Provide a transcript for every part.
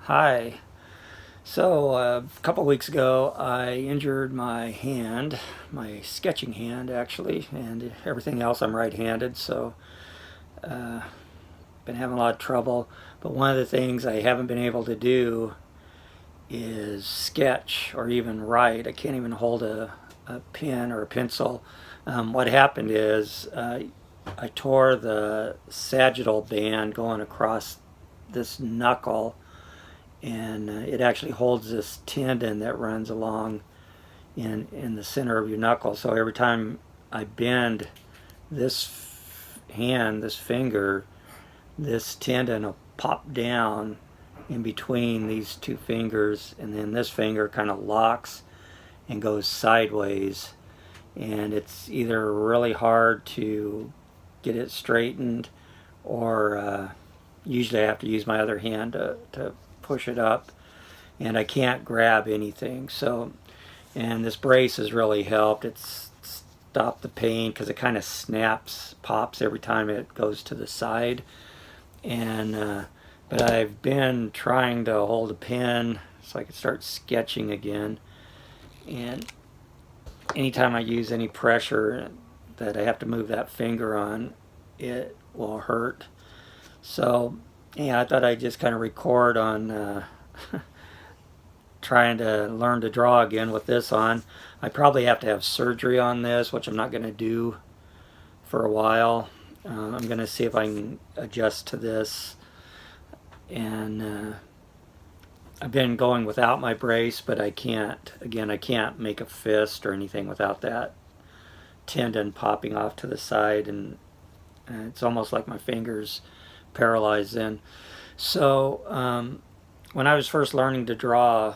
Hi. A couple weeks ago I injured my hand, my sketching hand actually, and everything else I'm right-handed, so uh, been having a lot of trouble. But one of the things I haven't been able to do is sketch or even write. I can't even hold a pen or a pencil. What happened is I tore the sagittal band going across this knuckle, and it actually holds this tendon that runs along in the center of your knuckle. So every time I bend this finger, this tendon will pop down in between these two fingers, and then this finger kind of locks and goes sideways, and it's either really hard to get it straightened, or usually I have to use my other hand to push it up, and I can't grab anything. And this brace has really helped. It's stopped the pain because it kind of pops every time it goes to the side. But I've been trying to hold a pen so I can start sketching again. And anytime I use any pressure that I have to move that finger on, it will hurt. So yeah, I thought I'd just kind of record on trying to learn to draw again with this on. I probably have to have surgery on this, which I'm not going to do for a while. I'm going to see if I can adjust to this. And I've been going without my brace, but I can't make a fist or anything without that tendon popping off to the side, and it's almost like my fingers paralyzed then. When I was first learning to draw,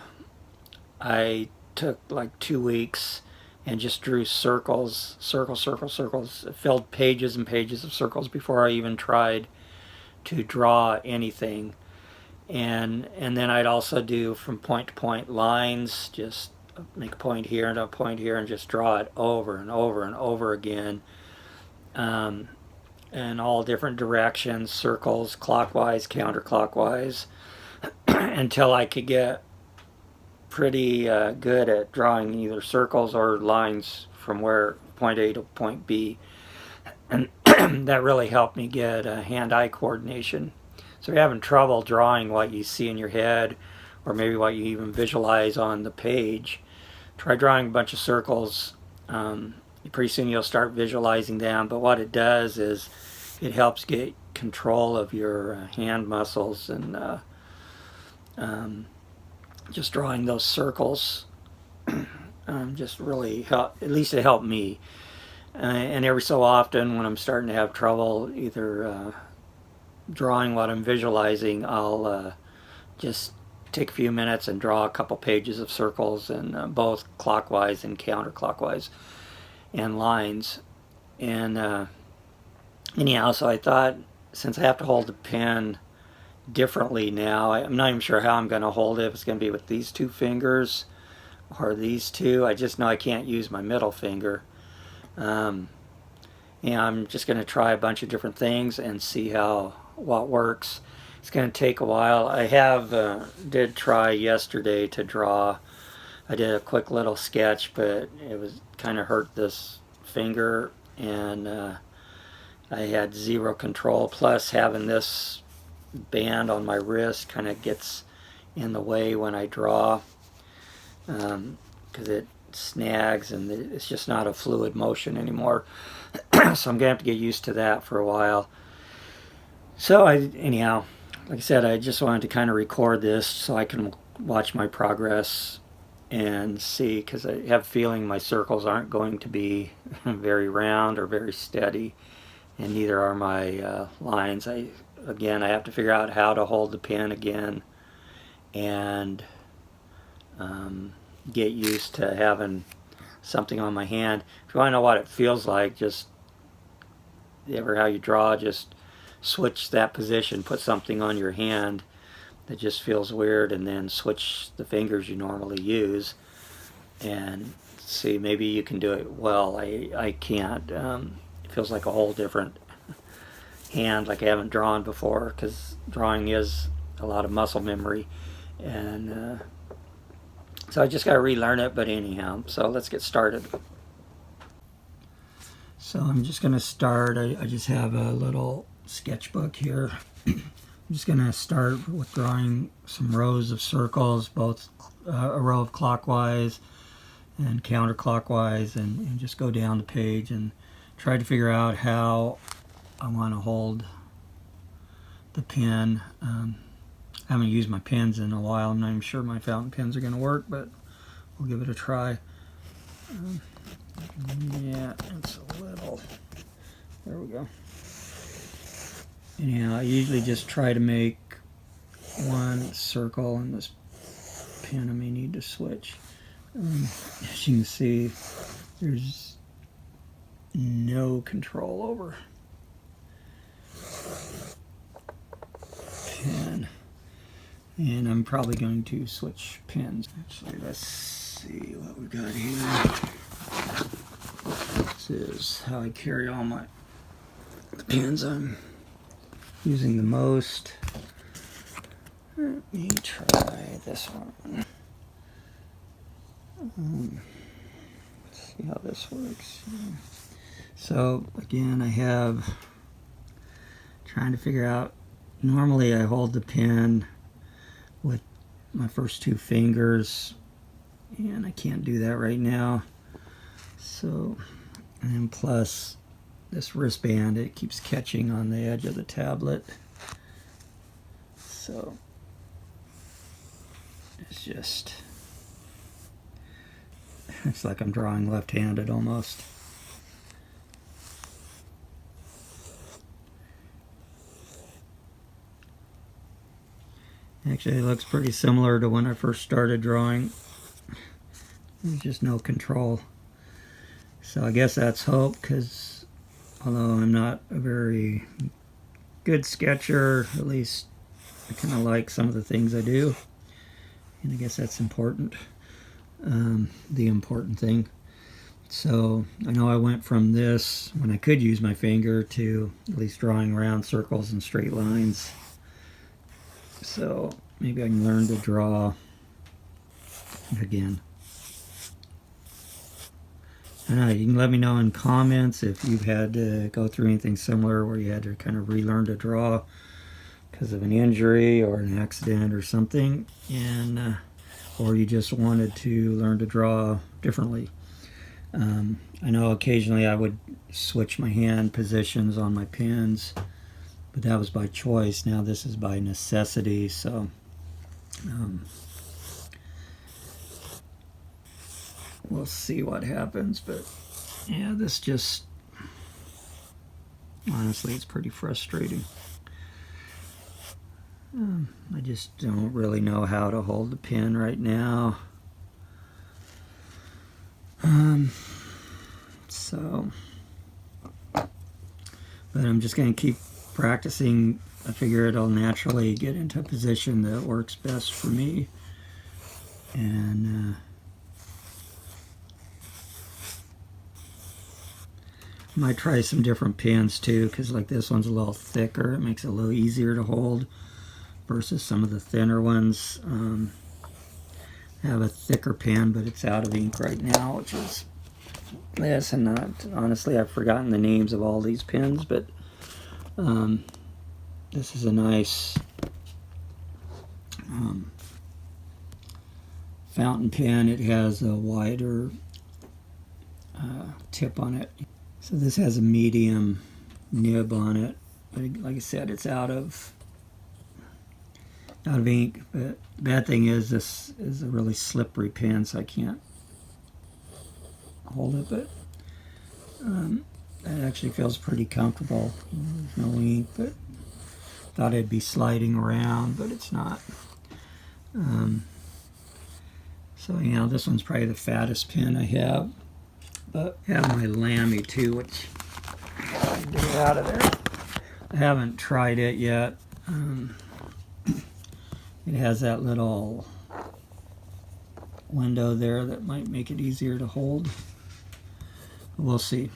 I took like 2 weeks and just drew circles, circles. I filled pages and pages of circles before I even tried to draw anything. And then I'd also do from point to point lines, just make a point here and a point here and just draw it over and over and over again. In all different directions, circles, clockwise, counterclockwise, until I could get pretty good at drawing either circles or lines from where point A to point B. And that really helped me get hand-eye coordination. So if you're having trouble drawing what you see in your head, or maybe what you even visualize on the page, try drawing a bunch of circles. Pretty soon you'll start visualizing them, but what it does is it helps get control of your hand muscles, and just drawing those circles just really help. At least it helped me. And every so often when I'm starting to have trouble either drawing what I'm visualizing, I'll just take a few minutes and draw a couple pages of circles, and both clockwise and counterclockwise, and lines. And anyhow, so I thought, since I have to hold the pen differently now, I'm not even sure how I'm going to hold it. If it's going to be with these two fingers or these two. I just know I can't use my middle finger. And I'm just going to try a bunch of different things and see what works. It's going to take a while. I did try yesterday to draw. I did a quick little sketch, but it was kind of hurt this finger, and I had zero control. Plus, having this band on my wrist kind of gets in the way when I draw, because it snags and it's just not a fluid motion anymore. So I'm gonna have to get used to that for a while. Anyhow, like I said, I just wanted to kind of record this so I can watch my progress and see, because I have a feeling my circles aren't going to be very round or very steady, and neither are my lines. I have to figure out how to hold the pen again, and get used to having something on my hand. If you want to know what it feels like, just how you draw, just switch that position, put something on your hand that just feels weird, and then switch the fingers you normally use, and see, maybe you can do it well. I can't. It feels like a whole different hand, like I haven't drawn before, because drawing is a lot of muscle memory, And so I just got to relearn it, but anyhow, so let's get started. So I'm just going to start. I just have a little sketchbook here. I'm just going to start with drawing some rows of circles, both a row of clockwise and counterclockwise, and just go down the page and try to figure out how I want to hold the pen. I haven't used my pens in a while. I'm not even sure my fountain pens are going to work, but we'll give it a try. Yeah, it's a little, there we go. Anyhow, I usually just try to make one circle, and this pen I may need to switch. As you can see, there's no control over pen, and I'm probably going to switch pens. Actually, let's see what we got here. This is how I carry all my pens I'm using the most. Let me try this one. Let's see how this works. So again, I have trying to figure out, normally I hold the pen with my first two fingers, and I can't do that right now. So, and plus this wristband, it keeps catching on the edge of the tablet. So it's just, it's like I'm drawing left-handed almost. Actually, it looks pretty similar to when I first started drawing. There's just no control. So I guess that's hope, because although I'm not a very good sketcher, at least I kind of like some of the things I do. And I guess that's important. The important thing. So I know I went from this, when I could use my finger, to at least drawing round circles and straight lines. So maybe I can learn to draw again. I don't know, you can let me know in comments if you've had to go through anything similar where you had to kind of relearn to draw because of an injury or an accident or something, and or you just wanted to learn to draw differently. I know occasionally I would switch my hand positions on my pens, but that was by choice. Now this is by necessity, so we'll see what happens. But yeah, this just, honestly, it's pretty frustrating. I just don't really know how to hold the pen right now. But I'm just going to keep practicing. I figure it'll naturally get into a position that works best for me. And I might try some different pens too, because like this one's a little thicker. It makes it a little easier to hold versus some of the thinner ones. I have a thicker pen, but it's out of ink right now, which is this. And not, honestly, I've forgotten the names of all these pens, but this is a nice fountain pen. It has a wider tip on it. So this has a medium nib on it. But like I said, it's out of ink. But the bad thing is this is a really slippery pen, so I can't hold it. But it actually feels pretty comfortable. There's no ink, but thought it'd be sliding around, but it's not. So you know, this one's probably the fattest pen I have. But I have my Lamy too, which I get it out of there. I haven't tried it yet. It has that little window there that might make it easier to hold. We'll see.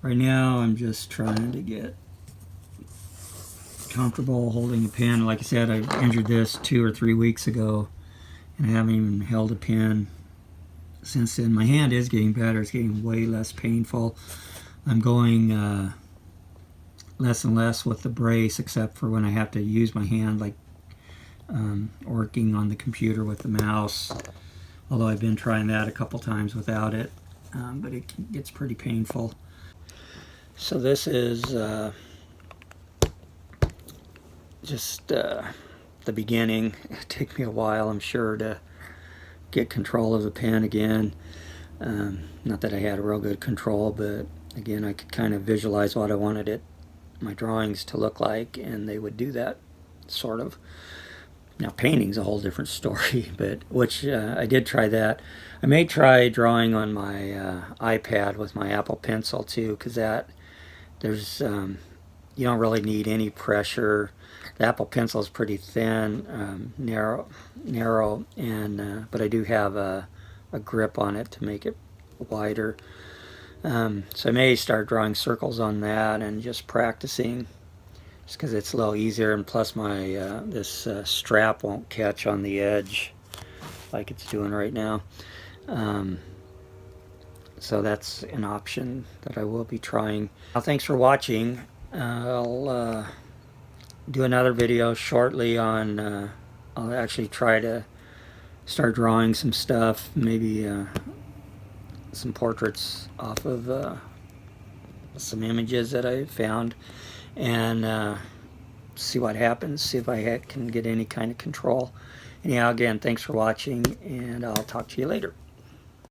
Right now I'm just trying to comfortable holding a pen. Like I said, I injured this 2 or 3 weeks ago, and I haven't even held a pen since then. My hand is getting better. It's getting way less painful. I'm going less and less with the brace, except for when I have to use my hand, like working on the computer with the mouse. Although I've been trying that a couple times without it, but it gets pretty painful. So this is just the beginning. It'll take me a while, I'm sure, to get control of the pen again. Not that I had a real good control, but again, I could kind of visualize what I wanted my drawings to look like, and they would do that, sort of. Now painting's a whole different story, but I did try that. I may try drawing on my iPad with my Apple Pencil too, because there's you don't really need any pressure. The Apple Pencil is pretty thin, narrow, and but I do have a grip on it to make it wider. So I may start drawing circles on that and just practicing, just because it's a little easier, and plus my this strap won't catch on the edge like it's doing right now. So that's an option that I will be trying. Well, thanks for watching. I'll do another video shortly on, I'll actually try to start drawing some stuff, maybe some portraits off of some images that I found, and see what happens, see if I can get any kind of control. Anyhow, again, thanks for watching, and I'll talk to you later.